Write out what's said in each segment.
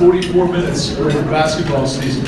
44 minutes during the basketball season.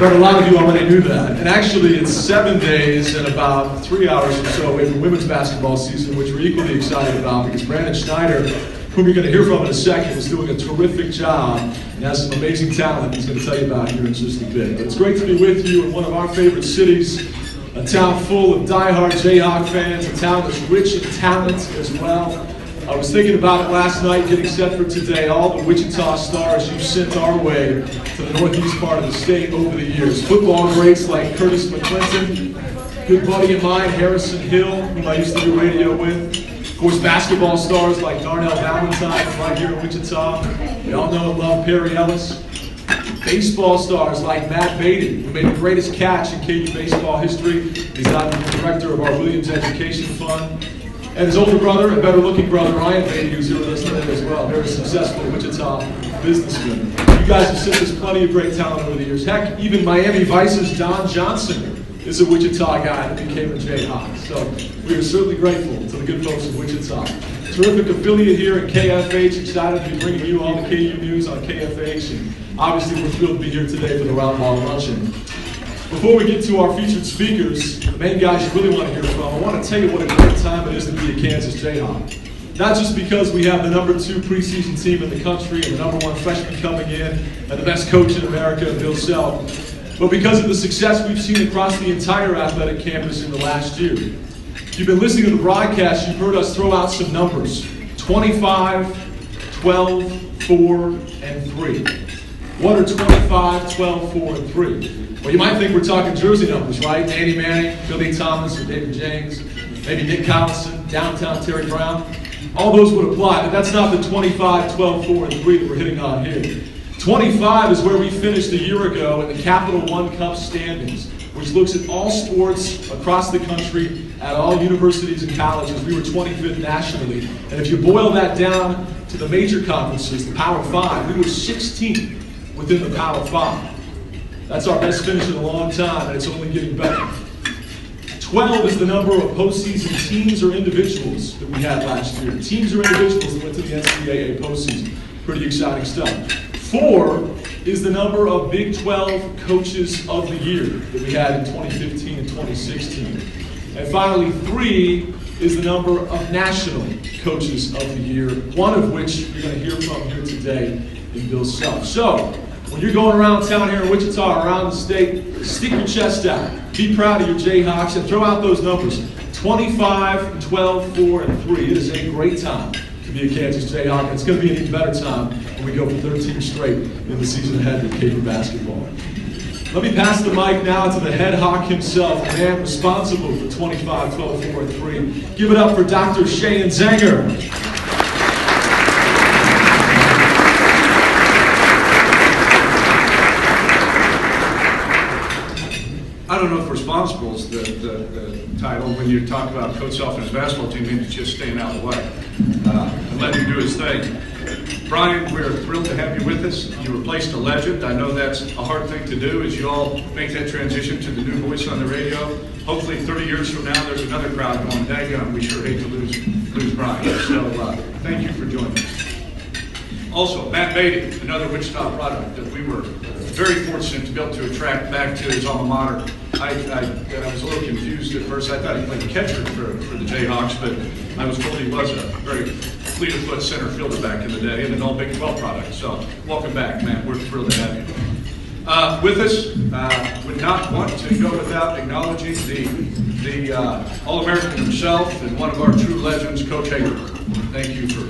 But a lot of you already knew that. And actually, it's 7 days and about 3 hours or so away from women's basketball season, which we're equally excited about because Brandon Schneider, whom you're going to hear from in a second, is doing a terrific job and has some amazing talent he's going to tell you about here in just a bit. But it's great to be with you in one of our favorite cities, a town full of diehard Jayhawk fans, a town that's rich in talent as well. I was thinking about it last night, getting set for today, all the Wichita stars you've sent our way to the northeast part of the state over the years. Football greats like Curtis McClinton, good buddy of mine, Harrison Hill, whom I used to do radio with. Of course, basketball stars like Darnell Valentine right here in Wichita. We all know and love Perry Ellis. Baseball stars like Matt Beatty, who made the greatest catch in KU baseball history. He's now the director of our Williams Education Fund. And his older brother, and better-looking brother, Ryan Beatty, who's here with us today as well. Very successful Wichita businessman. You guys have sent us plenty of great talent over the years. Heck, even Miami Vice's Don Johnson is a Wichita guy that became a Jayhawk. So we are certainly grateful to the good folks of Wichita. Terrific affiliate here at KFH. Excited to be bringing you all the KU news on KFH. And obviously, we're thrilled to be here today for the Roundball Luncheon. Before we get to our featured speakers, the main guys you really want to hear from, I want to tell you what a great time it is to be a Kansas Jayhawk. Not just because we have the #2 preseason team in the country and the #1 freshman coming in and the best coach in America, Bill Self, but because of the success we've seen across the entire athletic campus in the last year. If you've been listening to the broadcast, you've heard us throw out some numbers: 25, 12, 4, and 3. What are 25, 12, 4, and 3? Well, you might think we're talking jersey numbers, right? Andy Manning, Billy Thomas, or David James, maybe Nick Collison, downtown Terry Brown. All those would apply, but that's not the 25, 12, 4, and 3 that we're hitting on here. 25 is where we finished a year ago in the Capital One Cup standings, which looks at all sports across the country at all universities and colleges. We were 25th nationally. And if you boil that down to the major conferences, the Power 5, we were 16th within the Power 5. That's our best finish in a long time, and it's only getting better. 12 is the number of postseason teams or individuals that we had last year. Teams or individuals that went to the NCAA postseason. Pretty exciting stuff. 4 is the number of Big 12 Coaches of the Year that we had in 2015 and 2016. And finally, 3 is the number of National Coaches of the Year, one of which you're going to hear from here today in Bill Self. So, when you're going around town here in Wichita, around the state, stick your chest out. Be proud of your Jayhawks and throw out those numbers. 25, 12, 4, and 3. It is a great time to be a Kansas Jayhawk, and it's going to be an even better time when we go for 13 straight in the season ahead with KU basketball. Let me pass the mic now to the head hawk himself, the man responsible for 25, 12, 4, and 3. Give it up for Dr. Sheahon Zenger. I don't know if responsible is the title. When you talk about Coach Self and his basketball team, means just staying out of the way and letting him do his thing. Brian, we're thrilled to have you with us. You replaced a legend. I know that's a hard thing to do as you all make that transition to the new voice on the radio. Hopefully 30 years from now, there's another crowd going, daggone, we sure hate to lose Brian. So thank you for joining us. Also, Matt Beatty, another Wichita product that we were very fortunate to be able to attract back to his alma mater. I was a little confused at first. I thought he played catcher for the Jayhawks, but I was told he was a very fleet-of-foot center fielder back in the day and an all Big 12 product. So welcome back, Matt. We're thrilled to have you. With us, would not want to go without acknowledging the All-American himself and one of our true legends, Coach Hager. Thank you for...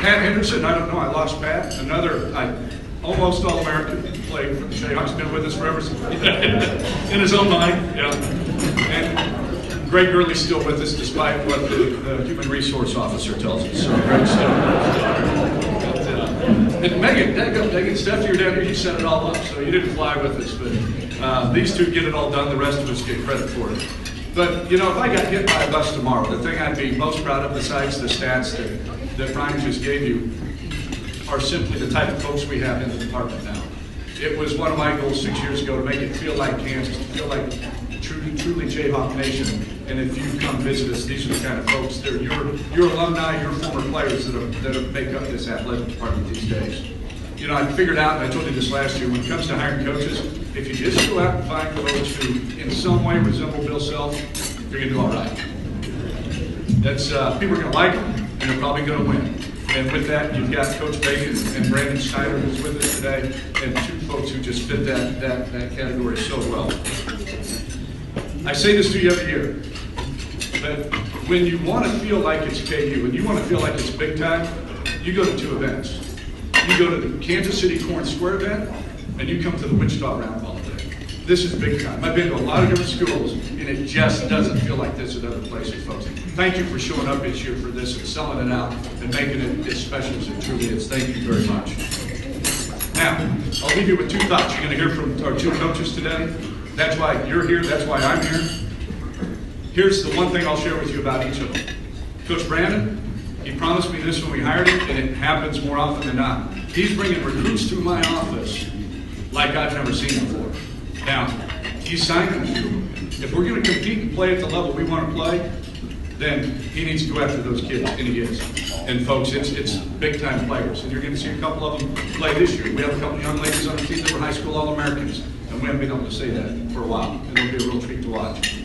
Pat Henderson, I don't know, I lost Pat. Another almost All-American, played for the Jayhawks, been with us forever in his own mind. Yeah. And Greg Gurley's still with us despite what the human resource officer tells us. So Greg's still with us. And Megan, Steph, you're down here, you set it all up, so you didn't fly with us. But these two get it all done, the rest of us get credit for it. But, you know, if I got hit by a bus tomorrow, the thing I'd be most proud of, besides the stats that Brian just gave you, are simply the type of folks we have in the department now. It was one of my goals 6 years ago to make it feel like Kansas, to feel like truly Jayhawk Nation. And if you come visit us, these are the kind of folks, they're your alumni, your former players that make up this athletic department these days. You know, I figured out, and I told you this last year, when it comes to hiring coaches, if you just go out and find coaches who in some way resemble Bill Self, you're going to do all right. That's people are going to like them, and they're probably going to win. And with that, you've got Coach Bacon and Brandon Schneider, who's with us today, and two folks who just fit that category so well. I say this to you every year, but when you want to feel like it's KU, when you want to feel like it's big time, you go to two events. You go to the Kansas City Corn Square event, and you come to the Wichita Roundball event. This is big time. I've been to a lot of different schools, and it just doesn't feel like this at other places, folks. Thank you for showing up this year for this and selling it out and making it as special as it truly is. Thank you very much. Now, I'll leave you with two thoughts. You're going to hear from our two coaches today. That's why you're here. That's why I'm here. Here's the one thing I'll share with you about each of them. Coach Brandon, he promised me this when we hired him, and it happens more often than not. He's bringing recruits through my office like I've never seen before. Now, he's signing a few. If we're going to compete and play at the level we want to play, then he needs to go after those kids, and he is. And folks, it's big-time players, and you're going to see a couple of them play this year. We have a couple of young ladies on the team that were high school All-Americans, and we haven't been able to say that for a while, and it'll be a real treat to watch.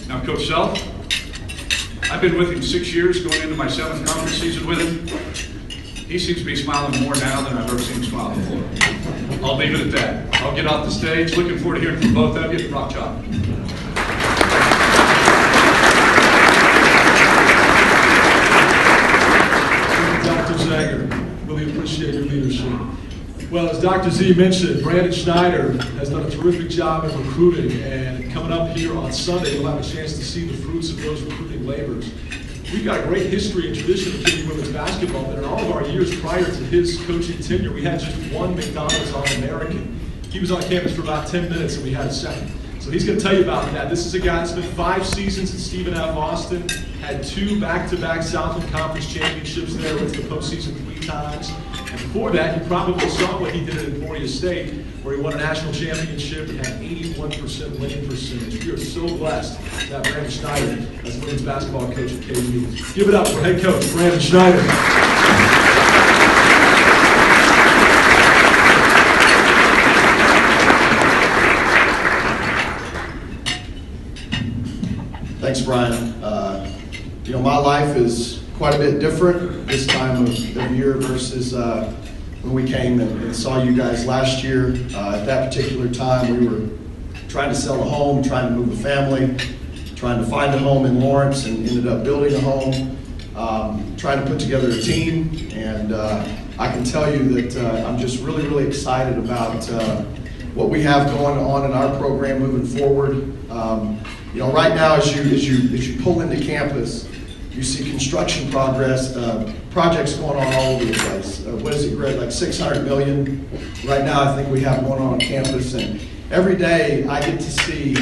Now, Coach Self, I've been with him 6 years, going into my 7th conference season with him. He seems to be smiling more now than I've ever seen him smile before. I'll leave it at that. I'll get off the stage. Looking forward to hearing from both of you. Rock chop. Dr. Zenger, really appreciate your leadership. Well, as Dr. Z mentioned, Brandon Schneider has done a terrific job in recruiting, and coming up here on Sunday, we'll have a chance to see the fruits of those recruiting labors. We've got a great history and tradition of KU women's basketball, but in all of our years prior to his coaching tenure, we had just one McDonald's All-American. He was on campus for about 10 minutes, and we had a second. So he's going to tell you about that. This is a guy that's spent 5 seasons at Stephen F. Austin, had 2 back-to-back Southland Conference championships there, went to the postseason 3 times. And before that, you probably saw what he did at Emporia State, where he won a national championship and had 81% winning percentage. We are so blessed to have Brandon Schneider as women's basketball coach at KU. Give it up for head coach Brandon Schneider. Thanks, Brian. You know, my life is quite a bit different this time of year versus when we came and saw you guys last year. At that particular time, we were trying to sell a home, trying to move a family, trying to find a home in Lawrence, and ended up building a home, trying to put together a team. And I can tell you that I'm just really, really excited about what we have going on in our program moving forward. You know, right now, as you pull into campus, you see construction progress, projects going on all over the place. What is it, Greg? Like 600 million right now, I think we have going on campus. And every day I get to see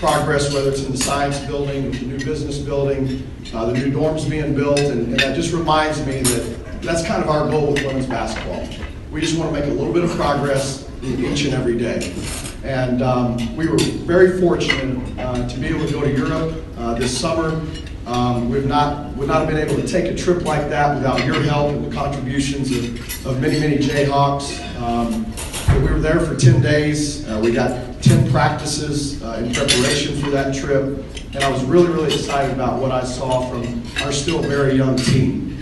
progress, whether it's in the science building, the new business building, the new dorms being built. And that just reminds me that that's kind of our goal with women's basketball. We just want to make a little bit of progress each and every day. And we were very fortunate to be able to go to Europe this summer. Would not have been able to take a trip like that without your help and the contributions of many, many Jayhawks. But we were there for 10 days. We got 10 practices in preparation for that trip. And I was really, really excited about what I saw from our still very young team.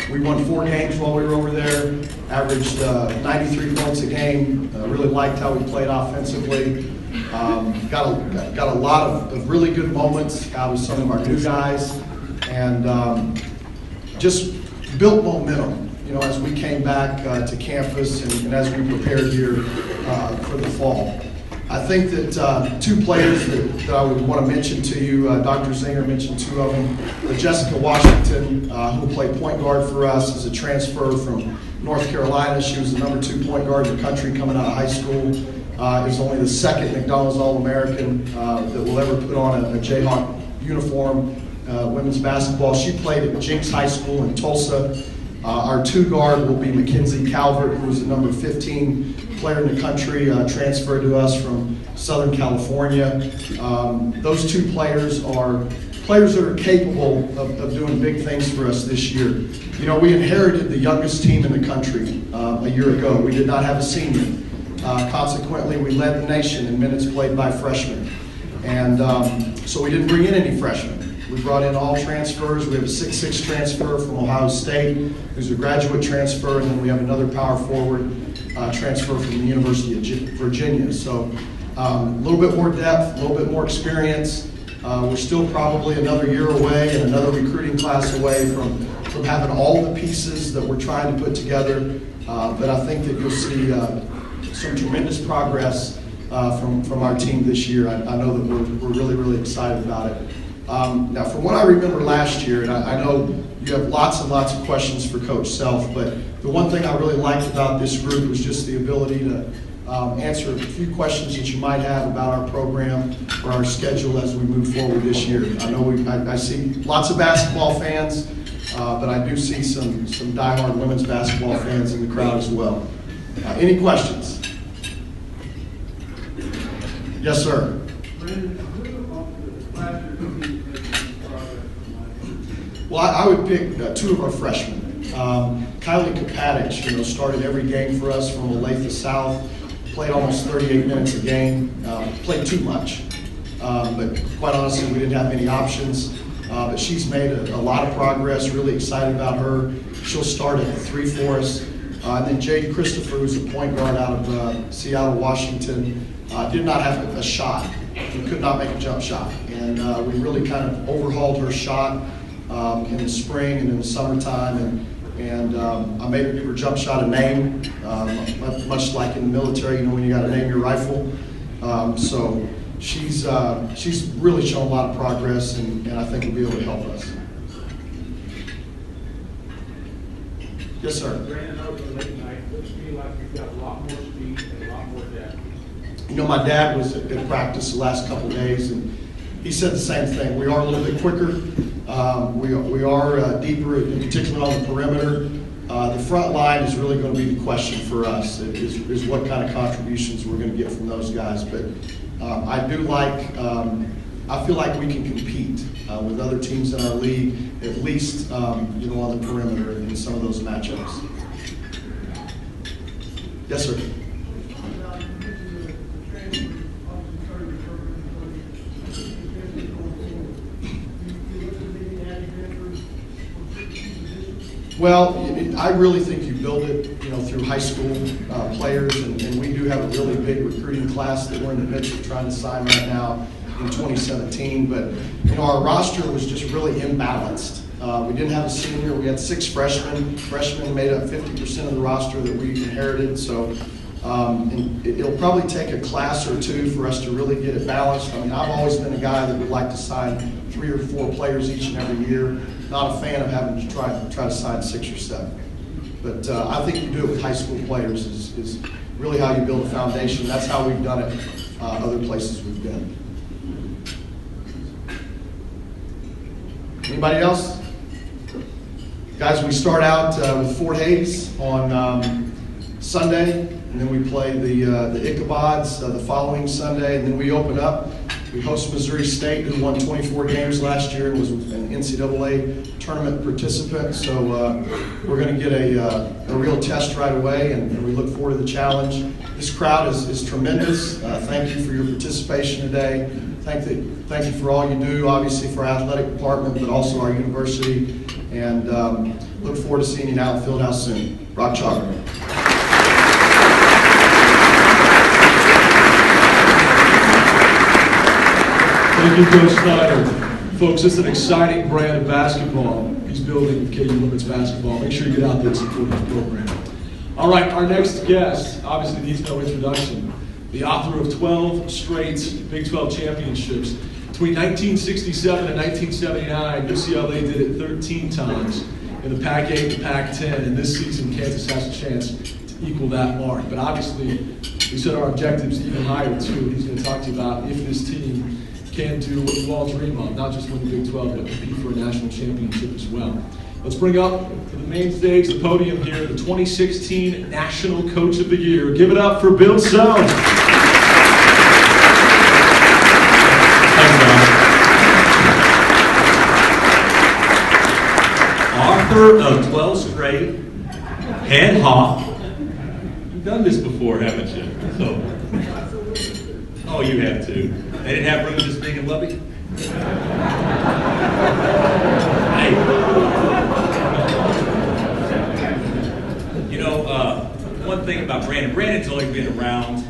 We won 4 games while we were over there, averaged 93 points a game. Really liked how we played offensively. Got a lot of really good moments out of some of our new guys, and just built momentum, you know, as we came back to campus and as we prepared here for the fall. I think that 2 players that I would want to mention to you, Dr. Zenger mentioned 2 of them. Jessica Washington, who played point guard for us, is a transfer from North Carolina. She was the number 2 point guard in the country coming out of high school. Is only the 2nd McDonald's All-American that will ever put on a Jayhawk uniform, women's basketball. She played at Jinx High School in Tulsa. Our 2 guard will be Mackenzie Calvert, who was the number 15 player in the country, transferred to us from Southern California. Those two players are players that are capable of doing big things for us this year. You know, we inherited the youngest team in the country a year ago. We did not have a senior. Consequently, we led the nation in minutes played by freshmen. And so we didn't bring in any freshmen. We brought in all transfers. We have a 6'6" transfer from Ohio State, who's a graduate transfer, and then we have another power forward transfer from the University of Virginia. So a little bit more depth, a little bit more experience. We're still probably another year away and another recruiting class away from having all the pieces that we're trying to put together. But I think that you'll see some tremendous progress from our team this year. I know that we're really, really excited about it. Now, from what I remember last year, and I know you have lots and lots of questions for Coach Self, but the one thing I really liked about this group was just the ability to answer a few questions that you might have about our program or our schedule as we move forward this year. I know I see lots of basketball fans, but I do see some diehard women's basketball fans in the crowd as well. Any questions? Yes, sir. Well, I would pick two of our freshmen. Kylie Kapadich, started every game for us from Olathe South, played almost 38 minutes a game, played too much. But quite honestly, we didn't have many options. But she's made a lot of progress, really excited about her. She'll start at 3 for us. And then Jade Christopher, who's a point guard out of Seattle, Washington, did not have a shot. He could not make a jump shot. And we really kind of overhauled her shot in the spring and in the summertime, and I made her give her jump shot a name, much like in the military, when you got to name your rifle. So she's really shown a lot of progress, and I think will be able to help us. Yes, sir. Brandon, over the late night, looks to me like you've got a lot more speed and a lot more depth. My dad was at practice the last couple of days, and he said the same thing. We are a little bit quicker. We are deeper, in particular on the perimeter. The front line is really going to be the question for us, is what kind of contributions we're going to get from those guys. But I feel like we can compete with other teams in our league, at least on the perimeter in some of those matchups. Yes, sir. Well, I really think you build it, through high school players, and we do have a really big recruiting class that we're in the midst of trying to sign right now in 2017. But our roster was just really imbalanced. We didn't have a senior. We had 6 freshmen. Freshmen made up 50% of the roster that we inherited. So it'll probably take a class or two for us to really get it balanced. I've always been a guy that would like to sign 3 or 4 players each and every year. Not a fan of having to try to sign 6 or 7. But I think you do it with high school players is really how you build a foundation. That's how we've done it other places we've been. Anybody else? Guys, we start out with Fort Hays on Sunday, and then we play the Ichabods the following Sunday, and then we open up. We host Missouri State, who won 24 games last year and was an NCAA tournament participant. So we're going to get a real test right away, and we look forward to the challenge. This crowd is tremendous. Thank you for your participation today. Thank you for all you do, obviously for our athletic department, but also our university. And look forward to seeing you now at Fieldhouse soon. Rock Chalk. Thank you, Coach Schneider. Folks, it's an exciting brand of basketball he's building with KU women's basketball. Make sure you get out there and support his program. All right, our next guest obviously needs no introduction. The author of 12 straight Big 12 championships. Between 1967 and 1979, UCLA did it 13 times in the Pac-8 and Pac-10, and this season Kansas has a chance to equal that mark. But obviously, we set our objectives even higher too. He's going to talk to you about if this team can do what you all dream of, not just win the Big 12, but compete for a national championship as well. Let's bring up to the main stage, the podium here, the 2016 National Coach of the Year. Give it up for Bill Self. Author of 12 straight, head hawk. You've done this before, haven't you? Oh, you have too. They didn't have rooms this big in Lubbock? Hey. You know, one thing about Brandon's only been around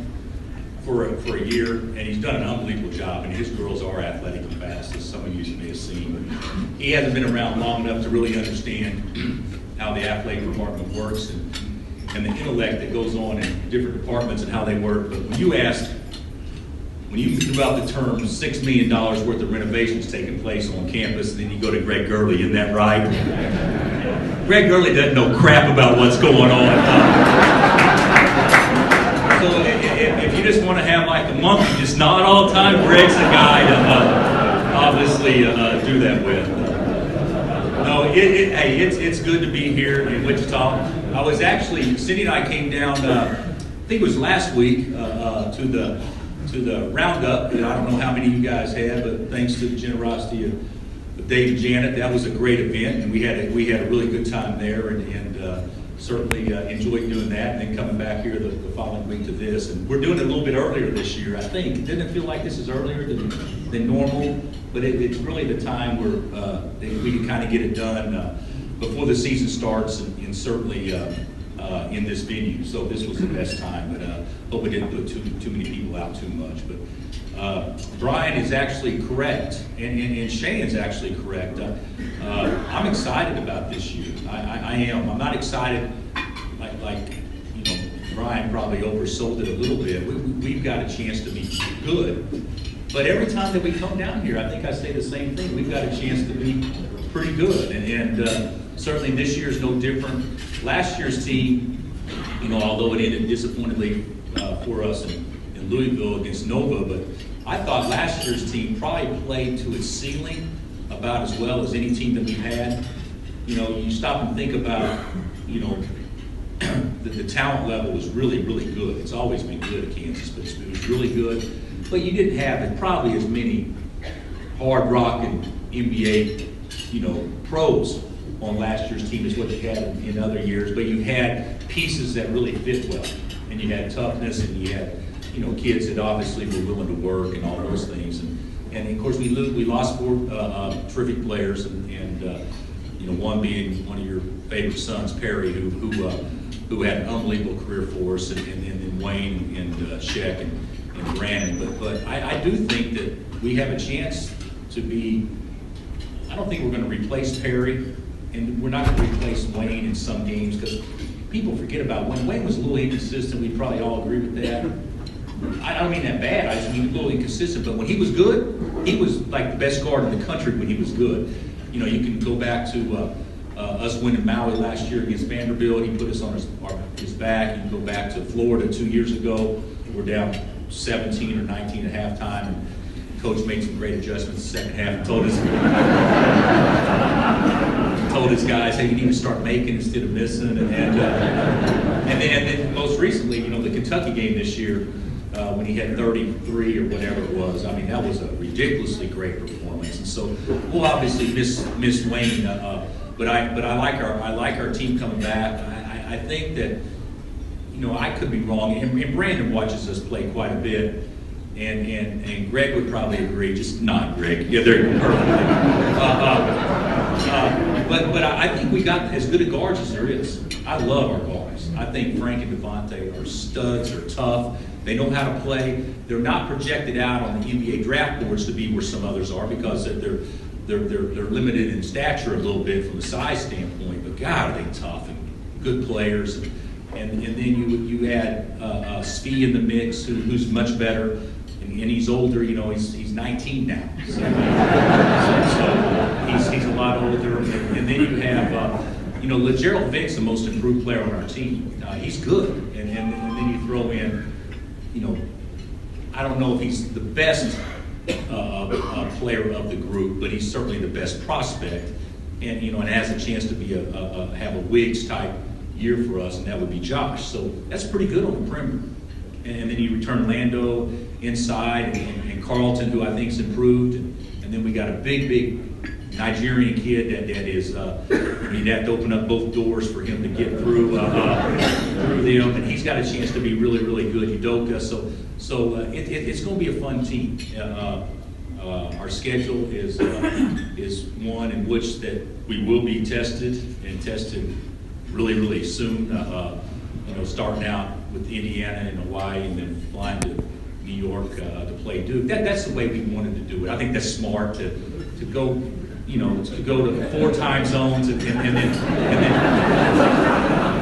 for a year, and he's done an unbelievable job, and his girls are athletic and fast, as some of you may have seen. He hasn't been around long enough to really understand how the athletic department works and the intellect that goes on in different departments and how they work. But when you threw out the term $6 million worth of renovations taking place on campus, and then you go to Greg Gurley, isn't that right? Greg Gurley doesn't know crap about what's going on. So if you just want to have like a monkey, just nod all the time, Greg's the guy to obviously do that with. No, hey, it's good to be here in Wichita. I was actually, Cindy and I came down, I think it was last week, to the Roundup. And I don't know how many of you guys had, but thanks to the generosity of Dave and Janet, that was a great event, and we had a really good time there, and certainly enjoyed doing that, and then coming back here the following week to this. And we're doing it a little bit earlier this year, I think. Didn't it feel like this is earlier than normal? But it's really the time where we can kind of get it done before the season starts, and certainly in this venue. So this was the best time, but hope we didn't put too many people out too much. But Brian is actually correct, and Sheahon's actually correct. I'm excited about this year. I am. I'm not excited like you know, Brian probably oversold it a little bit. We've got a chance to be good. But every time that we come down here, I think I say the same thing. We've got a chance to be pretty good, and certainly this year is no different. Last year's team, you know, although it ended disappointingly for us in Louisville against Nova, but I thought last year's team probably played to its ceiling about as well as any team that we've had. You know, you stop and think about, you know, the talent level was really, really good. It's always been good at Kansas, but it was really good. But you didn't have probably as many hard rock and NBA, you know, pros on last year's team as what you had in other years. But you had pieces that really fit well, and you had toughness, and you had, you know, kids that obviously were willing to work and all those things. And of course we lost four terrific players, and you know, one being one of your favorite sons, Perry, who had an unbelievable career for us, and then Wayne and Sheck and Brandon. But I do think that we have a chance to be. I don't think we're going to replace Perry, and we're not going to replace Wayne in some games, because people forget about when Wayne was a little inconsistent. We probably all agree with that. I don't mean that bad. I just mean a little inconsistent. But when he was good, he was like the best guard in the country when he was good. You know, you can go back to us winning Maui last year against Vanderbilt. He put us on his back. You can go back to Florida 2 years ago. We're down 17 or 19 at halftime, and Coach made some great adjustments in the second half and told his guys, hey, you need to start making instead of missing. And then most recently, you know, the Kentucky game this year, when he had 33 or whatever it was. I mean, that was a ridiculously great performance. And so we'll obviously miss Wayne, but I like our team coming back. I think that, you know, I could be wrong, and Brandon watches us play quite a bit, and Greg would probably agree. Just not Greg. Yeah, they're perfect. But I think we got as good a guards as there is. I love our guards. I think Frank and Devontae are studs. Are tough. They know how to play. They're not projected out on the NBA draft boards to be where some others are, because they're limited in stature a little bit from a size standpoint. But God, are they tough and good players. And then you add Spee in the mix, who's much better, and he's older. You know, he's 19 now, so he's a lot older. And then you have you know, LeGerald Vick's the most improved player on our team. He's good, and then you throw in, you know, I don't know if he's the best player of the group, but he's certainly the best prospect. and and has a chance to be have a Wiggs type year for us, and that would be Josh. So that's pretty good on the perimeter. And then you return Lando inside, and Carlton, who I think's improved, and then we got a big Nigerian kid that is you'd have to open up both doors for him to get through them, and he's got a chance to be really good. Udoka, so it's going to be a fun team. Our schedule is one in which that we will be tested really soon. Starting out with Indiana and Hawaii, and then flying to New York to play Duke. That's the way we wanted to do it. I think that's smart to go to 4 time zones and then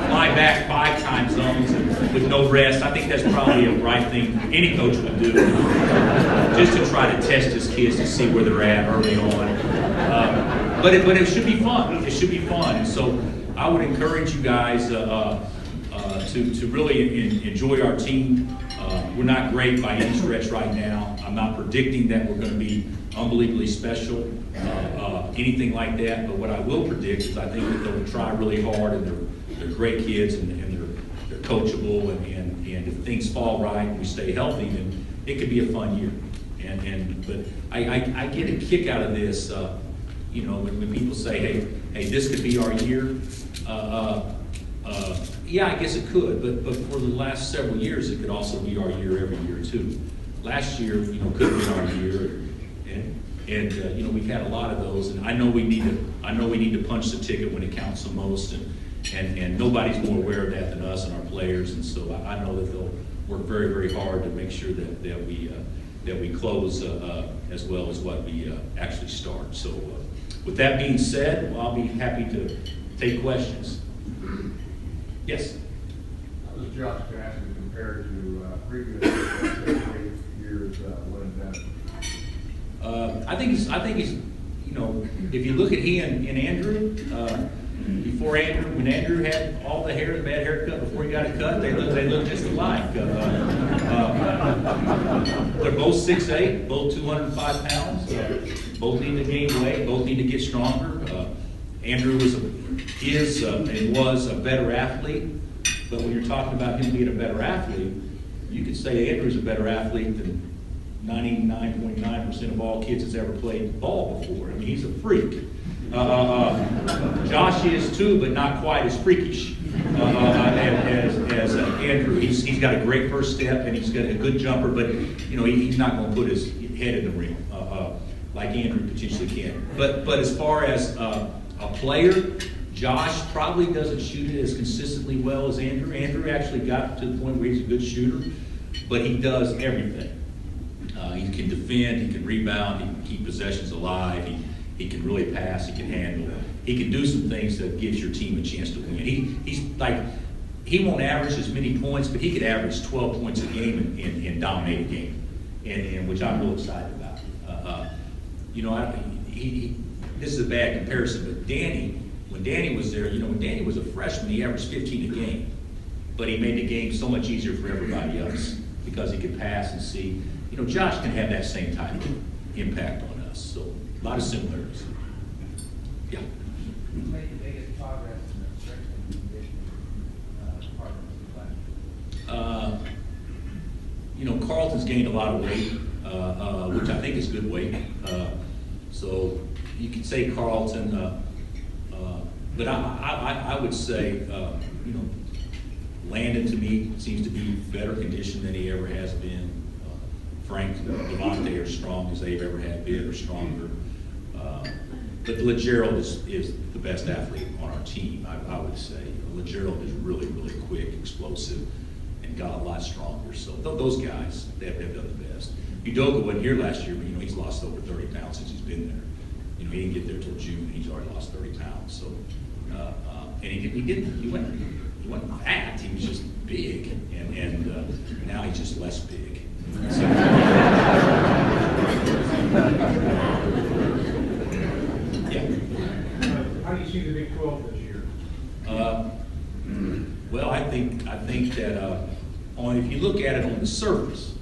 fly back 5 time zones with no rest. I think that's probably a right thing any coach would do, just to try to test his kids to see where they're at early on. But it should be fun. It should be fun. And so I would encourage you guys to really enjoy our team. We're not great by any stretch right now. I'm not predicting that we're going to be unbelievably special, anything like that. But what I will predict is I think that they'll try really hard, and they're great kids, and they're coachable. And if things fall right and we stay healthy, then it could be a fun year. But I get a kick out of this. When people say, hey, this could be our year. Yeah, I guess it could, but for the last several years, it could also be our year every year too. Last year, could have been our year, and we've had a lot of those. And I know we need to punch the ticket when it counts the most, and nobody's more aware of that than us and our players. And so I know that they'll work very hard to make sure that we close as well as what we actually start. So with that being said, I'll be happy to take questions. Yes. How does Josh Jackson compare to previous years when done? I think he's if you look at he and Andrew, before Andrew, when Andrew had all the hair, the bad haircut before he got it cut, they look just alike. They're both 6'8", both 205 pounds. Both need to gain weight. Both need to get stronger. Andrew is and was a better athlete, but when you're talking about him being a better athlete, you could say Andrew's a better athlete than 99.9% of all kids that's ever played ball before. I mean, he's a freak. Josh is too, but not quite as freakish as Andrew. He's got a great first step, and he's got a good jumper, but he's not going to put his head in the ring like Andrew potentially can. But as far as a player, Josh probably doesn't shoot it as consistently well as Andrew. Andrew actually got to the point where he's a good shooter, but he does everything. He can defend, he can rebound, he can keep possessions alive, he can really pass, he can handle. He can do some things that gives your team a chance to win. He won't average as many points, but he could average 12 points a game and dominate a game, and which I'm real excited about. This is a bad comparison, but when Danny was there, when Danny was a freshman, he averaged 15 a game, but he made the game so much easier for everybody else because he could pass and see. Josh can have that same type of impact on us, so a lot of similarities. Yeah. Who made the biggest progress in the strength and conditioning department? Carlton's gained a lot of weight, which I think is good weight. So you could say Carlton, but I would say, Landon to me seems to be better conditioned than he ever has been. Frank and Devontae are strong as they've ever had been, or stronger. But LeGerald is the best athlete on our team, I would say. LeGerald is really quick, explosive, and got a lot stronger. So those guys, they've done the best. Udoka wasn't here last year, but he's lost over 30 pounds since he's been there. He didn't get there till June. He's already lost 30 pounds. So, and he wasn't fat. He was just big, and now he's just less big. So, yeah. How do you see the Big 12 this year? Well, I think that if you look at it on the surface,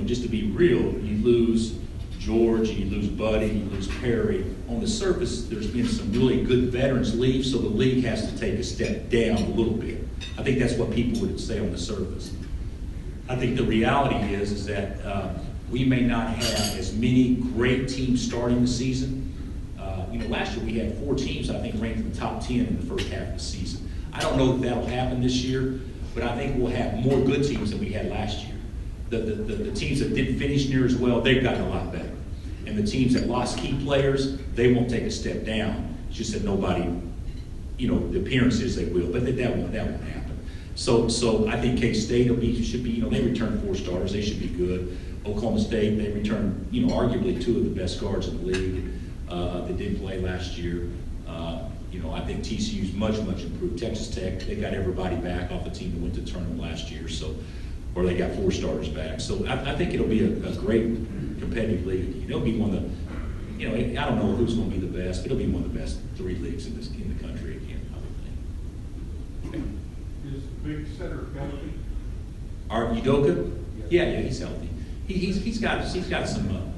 just to be real, you lose George, and you lose Buddy, you lose Perry. On the surface, there's been some really good veterans leave, so the league has to take a step down a little bit. I think that's what people would say on the surface. I think the reality is that we may not have as many great teams starting the season. Last year we had 4 teams, I think, ranked in the top 10 in the first half of the season. I don't know if that'll happen this year, but I think we'll have more good teams than we had last year. The teams that didn't finish near as well, they've gotten a lot better. And the teams that lost key players, they won't take a step down. It's just that nobody, the appearance is they will, but that won't happen. So I think K-State should be, they return 4 starters, they should be good. Oklahoma State, they return, arguably 2 of the best guards in the league that didn't play last year. I think TCU's much improved. Texas Tech, they got everybody back off the team that went to the tournament last year, or they got 4 starters back. So I think it'll be a great competitive league. It'll be one of the, I don't know who's going to be the best, but it'll be one of the best 3 leagues in the country again, I would think. Is Big Center healthy? Art Udoka? Yeah, he's healthy. He's got some.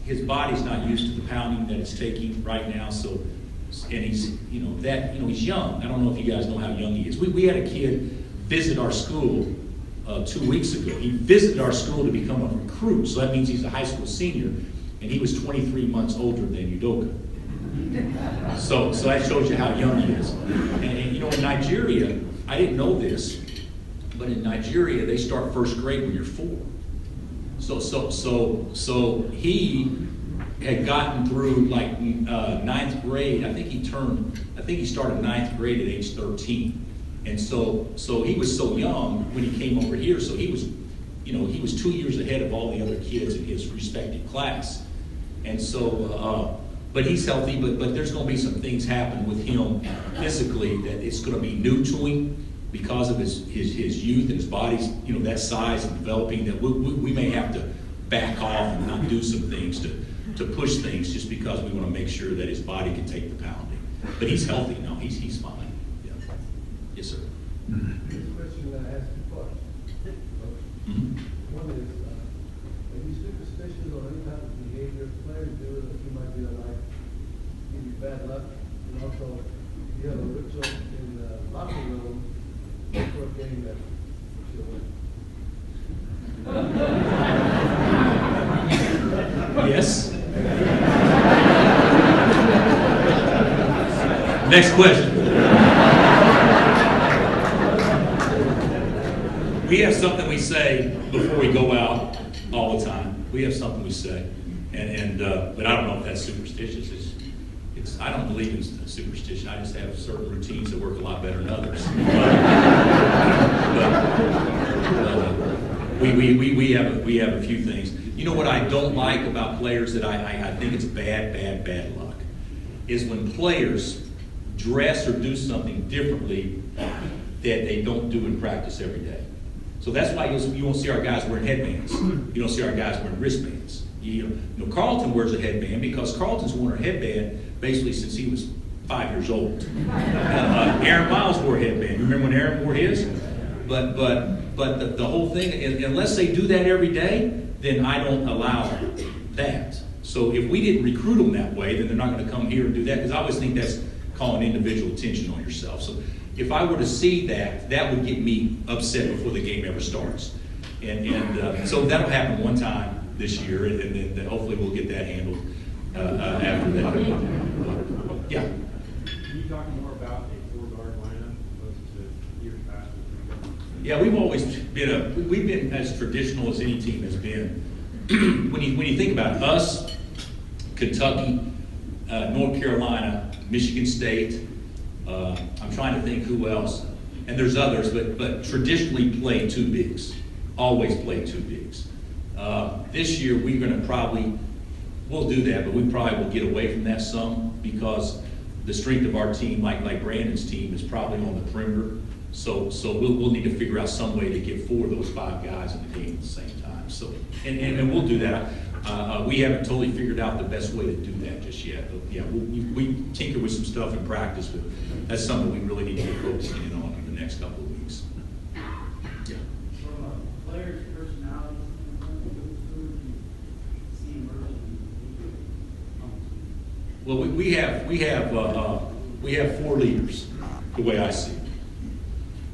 His body's not used to the pounding that it's taking right now. So, and he's he's young. I don't know if you guys know how young he is. We had a kid visit our school 2 weeks ago. He visited our school to become a recruit. So that means he's a high school senior, and he was 23 months older than Udoka. So that shows you how young he is. And in Nigeria, I didn't know this, but in Nigeria they start first grade when you're 4. So he had gotten through like 9th grade. I think he started 9th grade at age 13. And so he was so young when he came over here. So he was 2 years ahead of all the other kids in his respective class. And so, but he's healthy, but there's going to be some things happen with him physically that it's going to be new to him. Because of his youth and his body's, that size and developing, that we may have to back off and not do some things to push things just because we want to make sure that his body can take the pounding. But he's healthy now. He's fine. Yeah. Yes, sir. The question that I asked before. One is, are you superstitious on any type of behavior players do that you might be like give you bad luck? And also, you have a ritual in the locker room for a game that you'll win. Yes. Next question. We have something we say before we go out all the time. We have something we say, but I don't know if that's superstitious. I don't believe in superstition. I just have certain routines that work a lot better than others. We have a few things. You know what I don't like about players that I think it's bad luck is when players dress or do something differently that they don't do in practice every day. So that's why you won't see our guys wearing headbands. You don't see our guys wearing wristbands. Carlton wears a headband because Carlton's worn a headband basically since he was 5 years old. Aaron Miles wore a headband. You remember when Aaron wore his? But the whole thing, unless they do that every day, then I don't allow that. So if we didn't recruit them that way, then they're not going to come here and do that, because I always think that's calling individual attention on yourself. So if I were to see that, that would get me upset before the game ever starts. And so that'll happen one time this year, and then hopefully we'll get that handled after that. Yeah. Can you talk more about a 4-guard lineup opposed to years past? Yeah, we've been as traditional as any team has been. when you think about us, Kentucky, North Carolina, Michigan State, I'm trying to think who else, and there's others, but traditionally play 2 bigs, always play 2 bigs. This year we're going to we'll do that, but we probably will get away from that some, because the strength of our team, like Brandon's team, is probably on the perimeter. So we'll need to figure out some way to get 4 of those 5 guys in the game at the same time. So and we'll do that. We haven't totally figured out the best way to do that just yet. But yeah, we tinker with some stuff in practice, but that's something we really need to be focusing in on in the next couple of weeks. Yeah. From a player's personality, who would you Well, we have 4 leaders, the way I see it.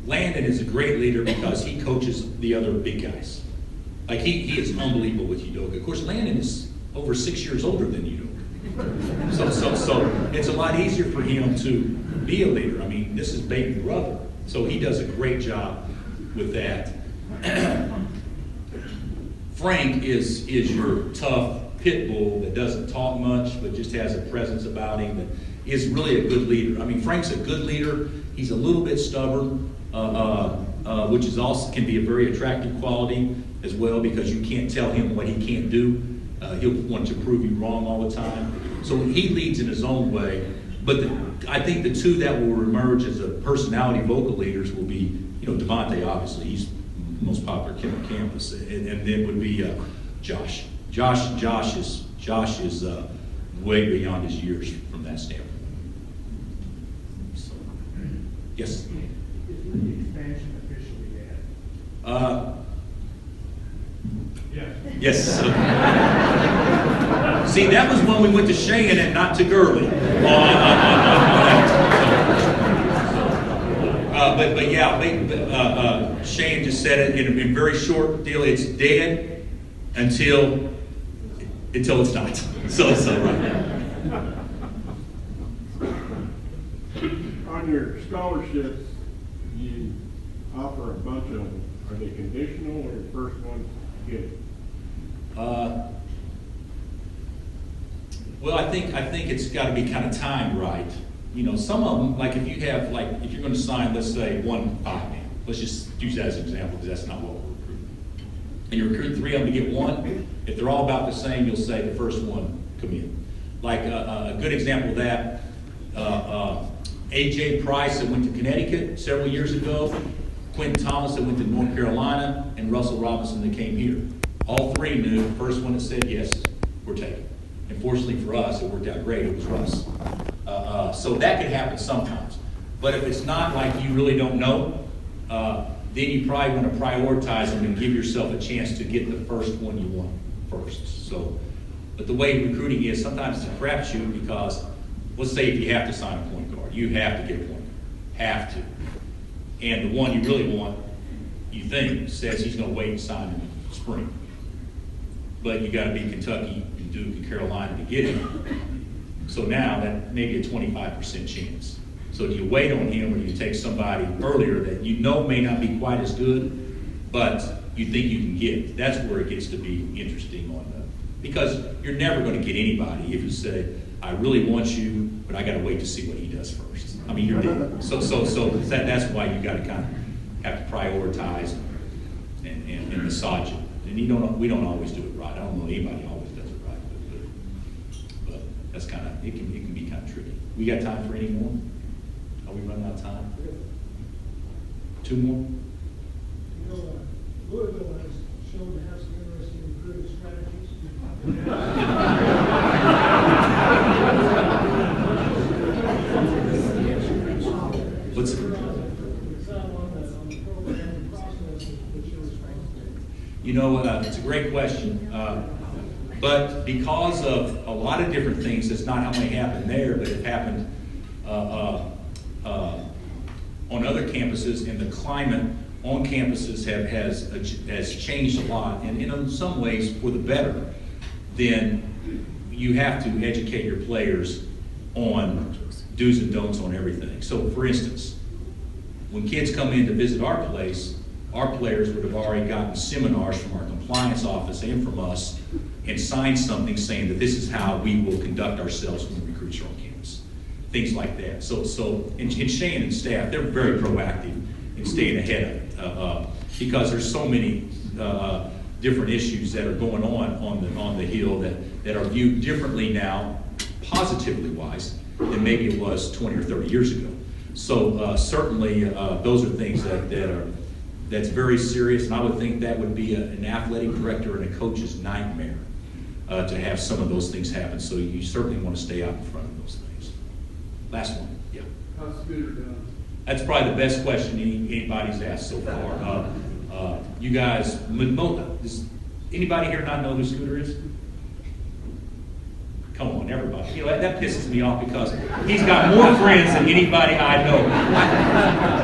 Landon is a great leader because he coaches the other big guys. Like he is unbelievable with Udoka. Of course, Landon is over 6 years older than Udoka. So it's a lot easier for him to be a leader. I mean, this is baby brother. So he does a great job with that. Frank is your tough pit bull that doesn't talk much, but just has a presence about him that is really a good leader. I mean, Frank's a good leader. He's a little bit stubborn, which is also can be a very attractive quality as well, because you can't tell him what he can't do. He'll want to prove you wrong all the time. So he leads in his own way. But I think the two that will emerge as a personality vocal leaders will be, Devontae, obviously. He's the most popular kid on campus. And then would be Josh. Josh is way beyond his years from that standpoint. So, yes? Is the expansion officially dead? Yes. See, that was when we went to Sheahon and not to Gurley. But Sheahon just said it in a very short deal. It's dead until it's not. So right. On your scholarships, you offer a bunch of them. Are they conditional or the first one to get it? Well, I think it's got to be kind of timed right. Some of them, like if you're going to sign, let's say 1 5-man. Let's just use that as an example because that's not what we're recruiting. And you recruit 3 of them to get 1. If they're all about the same, you'll say the first one come in. Like a good example of that, A.J. Price that went to Connecticut several years ago, Quentin Thomas that went to North Carolina, and Russell Robinson that came here. All 3 knew the first one that said yes, we're taking. And fortunately for us, it worked out great. It was Russ. So that could happen sometimes. But if it's not like you really don't know, then you probably want to prioritize them and give yourself a chance to get the first one you want first. So, but the way recruiting is, sometimes it's a crapshoot because, let's say if you have to sign a point guard, you have to get a point guard. Have to. And the one you really want, you think, says he's going to wait and sign in the spring. But you got to be Kentucky and Duke and Carolina to get him. So now that may be a 25% chance. So do you wait on him, or do you take somebody earlier that you know may not be quite as good, but you think you can get? That's where it gets to be interesting because you're never going to get anybody if you say, I really want you, but I got to wait to see what he does first. I mean, you're dead. So that's why you got to kind of have to prioritize and massage it. And we don't always do it right. I don't know anybody always does it right, but that's kind of it can be kind of tricky. We got time for any more? Are we running out of time? 2 more? Louisville has shown to have some interesting recruiting strategies. What's it's a great question. But because of a lot of different things, that's not how many happened there, but it happened on other campuses, and the climate on campuses has changed a lot, and in some ways for the better. Then you have to educate your players on do's and don'ts on everything. So, for instance, when kids come in to visit our place, our players would have already gotten seminars from our compliance office and from us and signed something saying that this is how we will conduct ourselves when recruits are on campus. Things like that. So in Sheahon and staff, they're very proactive in staying ahead of it because there's so many different issues that are going on the Hill that are viewed differently now, positively wise, than maybe it was 20 or 30 years ago. So certainly those are things that's very serious, and I would think that would be an athletic director and a coach's nightmare to have some of those things happen. So you certainly want to stay out in front of those things. Last one, yeah. How's Scooter doing? That's probably the best question anybody's asked so far. You guys, does anybody here not know who Scooter is? Come on, everybody. You know, that pisses me off because he's got more friends than anybody I know.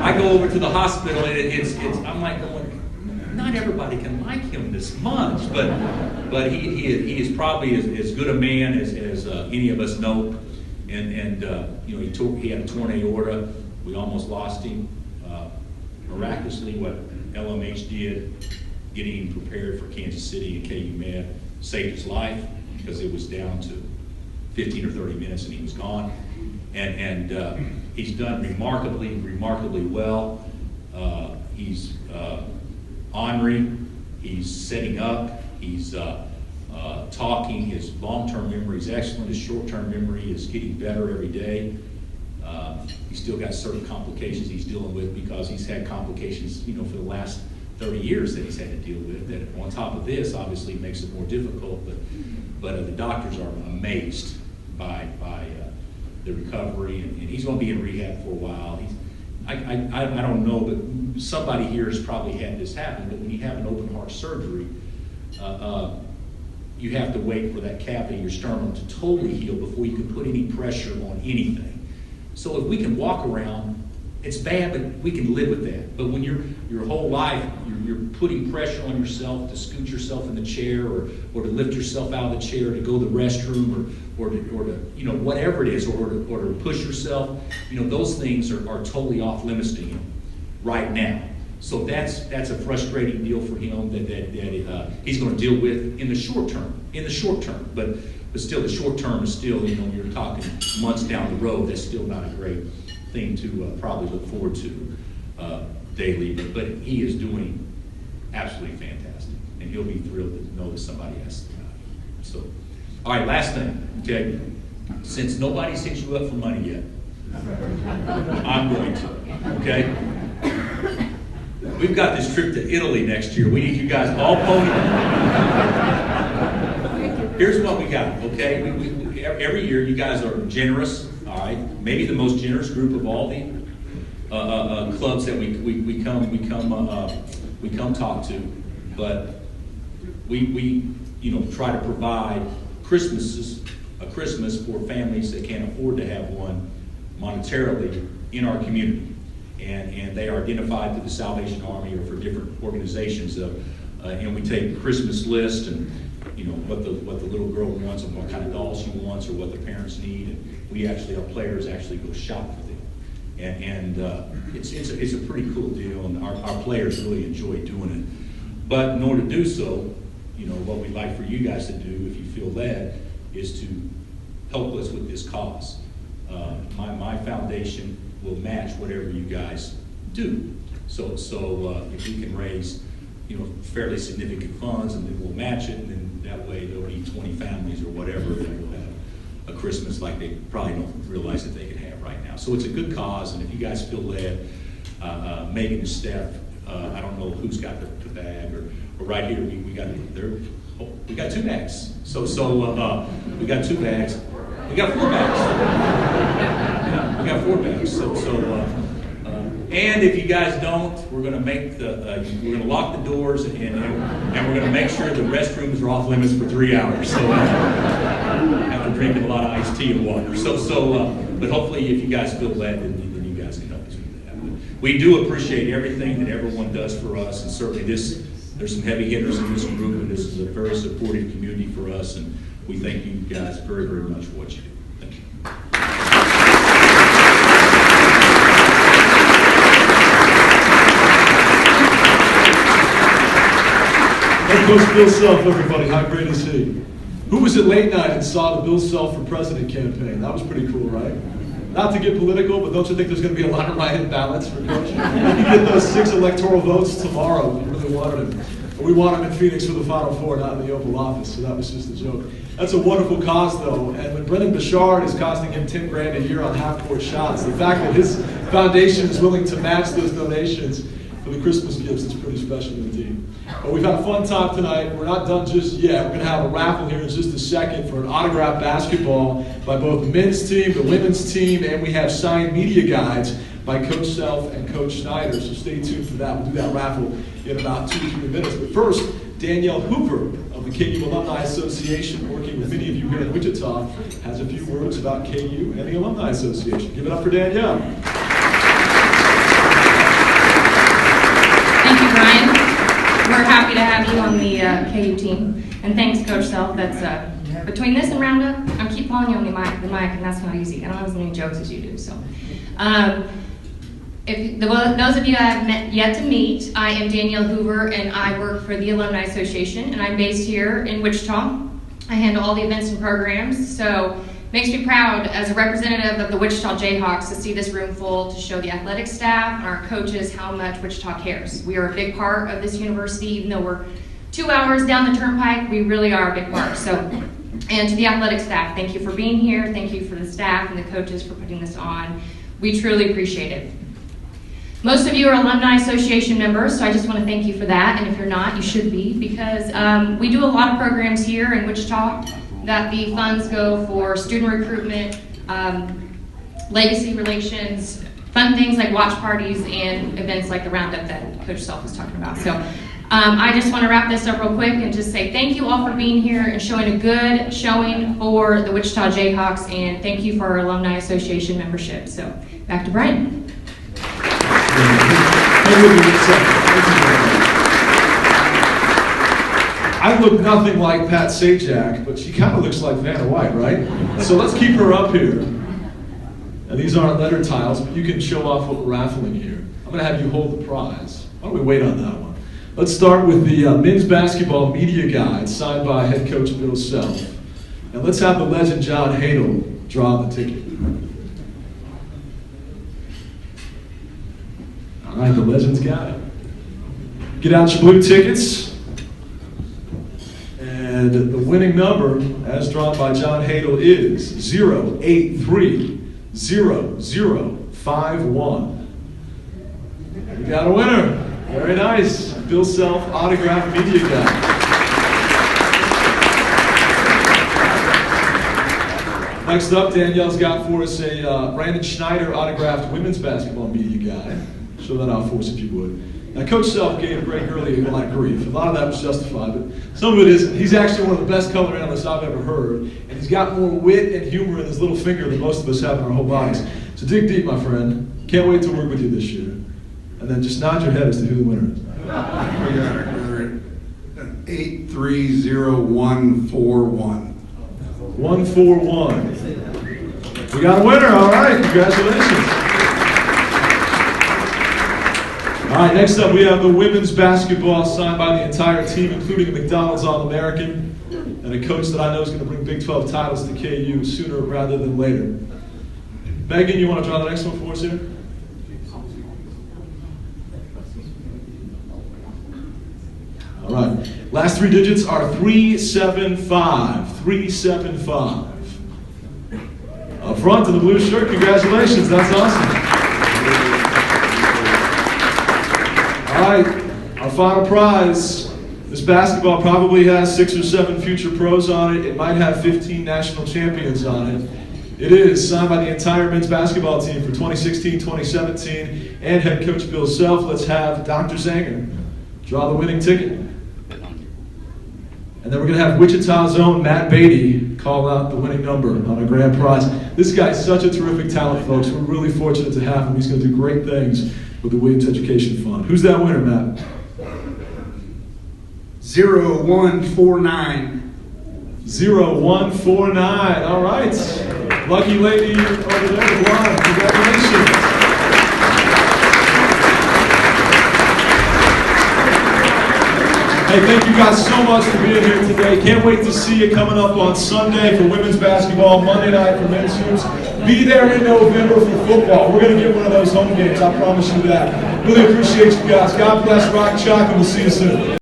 I go over to the hospital and I'm like going, not everybody can like him this much, but he is probably as good a man as any of us know. And you know, he had a torn aorta. We almost lost him. Miraculously, what LMH did, getting him prepared for Kansas City and KU Med, saved his life because it was down to 15 or 30 minutes and he was gone. And he's done remarkably well. He's ornery. He's setting up. He's talking. His long-term memory is excellent. His short-term memory is getting better every day. He's still got certain complications he's dealing with because he's had complications, you know, for the last 30 years that he's had to deal with. That on top of this, obviously, makes it more difficult. But the doctors are amazed by the recovery, and he's going to be in rehab for a while. I don't know, but somebody here has probably had this happen. But when you have an open heart surgery, you have to wait for that cavity in your sternum to totally heal before you can put any pressure on anything. So if we can walk around, it's bad, but we can live with that. But when your whole life, you're putting pressure on yourself to scoot yourself in the chair or to lift yourself out of the chair, to go to the restroom or to you know, whatever it is, or to push yourself, you know, those things are totally off limits to him right now. So that's a frustrating deal for him that he's going to deal with in the short term. But still, the short term is still, you know, you're talking months down the road. That's still not a great thing to probably look forward to daily. But he is doing absolutely fantastic, and he'll be thrilled to know that somebody asked about it. So, all right, last thing, okay? Since nobody's hit you up for money yet, I'm going to, okay? We've got this trip to Italy next year. We need you guys all pony up. Here's what we got, okay? We every year you guys are generous, all right? Maybe the most generous group of all the clubs that we come talk to, but we you know, try to provide a Christmas for families that can't afford to have one monetarily in our community. And they are identified through the Salvation Army or for different organizations. And we take a Christmas list and, you know, what the little girl wants and what kind of dolls she wants or what the parents need. And we actually, our players actually go shop for them. And it's a pretty cool deal, and our players really enjoy doing it. But in order to do so, you know, what we'd like for you guys to do, if you feel led, is to help us with this cause. My foundation will match whatever you guys do. So if we can raise, you know, fairly significant funds, and then we'll match it, and then that way there'll be 20 families or whatever that will have a Christmas like they probably don't realize that they can have right now. So it's a good cause, and if you guys feel led, Megan and Steph, I don't know who's got the bag, or right here we got 2 bags. So we got 2 bags. We got 4 bags. We got 4 bags. And if you guys don't, we're going to make we're going to lock the doors, and we're going to make sure the restrooms are off limits for 3 hours. So after drinking a lot of iced tea and water. But hopefully, if you guys feel led, then you guys can help us with that. But we do appreciate everything that everyone does for us, and certainly there's some heavy hitters in this group, and this is a very supportive community for us, and we thank you guys very, very much for what you do. Thank you. Hey, Coach Bill Self, everybody, how great is he? Who was at late night and saw the Bill Self for President campaign? That was pretty cool, right? Not to get political, but don't you think there's going to be a lot of write-in ballots for Coach? You get those 6 electoral votes tomorrow if you really wanted him. But we want him in Phoenix for the Final Four, not in the Oval Office, so that was just a joke. That's a wonderful cause, though, and when Brendan Bouchard is costing him $10 grand a year on half-court shots, the fact that his foundation is willing to match those donations for the Christmas gifts is pretty special indeed. But we've had a fun time tonight. We're not done just yet. We're going to have a raffle here in just a second for an autographed basketball by both the men's team, the women's team, and we have signed media guides by Coach Self and Coach Schneider. So stay tuned for that. We'll do that raffle in about 2 to 3 minutes. But first, Danielle Hoover of the KU Alumni Association, working with many of you here in Wichita, has a few words about KU and the Alumni Association. Give it up for Danielle. Thank you, Brian. We're happy to have you on the KU team. And thanks, Coach Self. That's between this and Roundup, I keep calling you on the mic, and that's not easy. I don't have as many jokes as you do. So, those of you I have yet to meet, I am Danielle Hoover, and I work for the Alumni Association, and I'm based here in Wichita. I handle all the events and programs, so it makes me proud as a representative of the Wichita Jayhawks to see this room full, to show the athletic staff and our coaches how much Wichita cares. We are a big part of this university, even though we're 2 hours down the turnpike, we really are a big part. So, and to the athletic staff, thank you for being here. Thank you for the staff and the coaches for putting this on. We truly appreciate it. Most of you are Alumni Association members, so I just want to thank you for that. And if you're not, you should be, because we do a lot of programs here in Wichita that the funds go for student recruitment, legacy relations, fun things like watch parties and events like the Roundup that Coach Self was talking about. So I just want to wrap this up real quick and just say thank you all for being here and showing a good showing for the Wichita Jayhawks, and thank you for our Alumni Association membership. So back to Brian. I look nothing like Pat Sajak, but she kind of looks like Vanna White, right? So let's keep her up here. And these aren't letter tiles, but you can show off what we're raffling here. I'm going to have you hold the prize. Why don't we wait on that one? Let's start with the men's basketball media guide signed by head coach Bill Self. And let's have the legend John Hadel draw the ticket. All right, the legend's got it. Get out your blue tickets. And the winning number, as drawn by John Hadel, is 0830051. We got a winner. Very nice. Bill Self autographed media guide. Next up, Danielle's got for us a Brandon Schneider autographed women's basketball media guide. Show that out for us if you would. Now, Coach Self gave Greg Gurley a lot of grief. A lot of that was justified, but some of it isn't. He's actually one of the best color analysts I've ever heard, and he's got more wit and humor in his little finger than most of us have in our whole bodies. So dig deep, my friend. Can't wait to work with you this year. And then just nod your head as to who the winner is. We got it. 830141. 141. We got a winner, all right, congratulations. All right, next up we have the women's basketball signed by the entire team, including a McDonald's All-American and a coach that I know is going to bring Big 12 titles to KU sooner rather than later. Megan, you want to draw the next one for us here? All right, last three digits are 375. 375. Up front in the blue shirt, congratulations, that's awesome. All right, our final prize. This basketball probably has 6 or 7 future pros on it. It might have 15 national champions on it. It is signed by the entire men's basketball team for 2016-2017 and head coach Bill Self. Let's have Dr. Zenger draw the winning ticket. And then we're going to have Wichita's own Matt Beatty call out the winning number on our grand prize. This guy's such a terrific talent, folks. We're really fortunate to have him. He's going to do great things with the Williams Education Fund. Who's that winner, Matt? 0149. 0149. All right. Lucky lady over there, Juan. Congratulations. Hey, thank you guys so much for being here today. Can't wait to see you coming up on Sunday for women's basketball, Monday night for men's hoops. Be there in November for football. We're going to get one of those home games, I promise you that. Really appreciate you guys. God bless, Rock Chalk, and we'll see you soon.